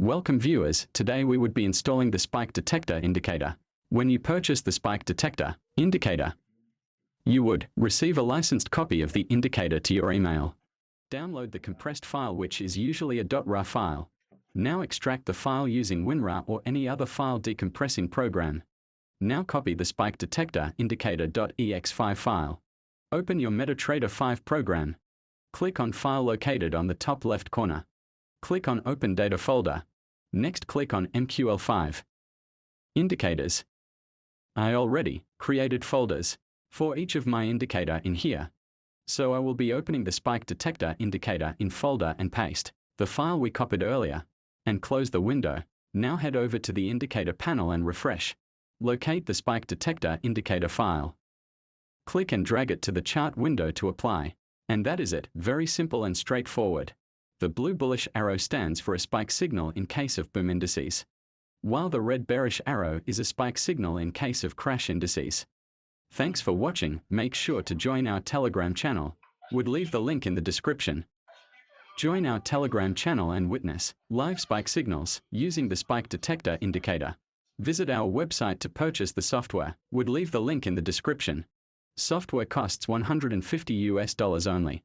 Welcome viewers, today we would be installing the spike detector indicator. When you purchase the spike detector indicator, you would receive a licensed copy of the indicator to your email. Download the compressed file, which is usually a .ra file. Now extract the file using WinRAR or any other file decompressing program. Now copy the spike detector indicator.ex5 file. Open your MetaTrader 5 program. Click on File located on the top left corner. Click on Open Data folder. Next click on MQL5. Indicators. I already created folders for each of my indicator in here. So I will be opening the spike detector indicator in folder and paste the file we copied earlier and close the window. Now head over to the indicator panel and refresh. Locate the spike detector indicator file. Click and drag it to the chart window to apply. And that is it. Very simple and straightforward. The blue bullish arrow stands for a spike signal in case of boom indices, while the red bearish arrow is a spike signal in case of crash indices. Thanks for watching. Make sure to join our Telegram channel. Would leave the link in the description. Join our Telegram channel and witness live spike signals using the spike detector indicator. Visit our website to purchase the software. Would leave the link in the description. Software costs $150 only.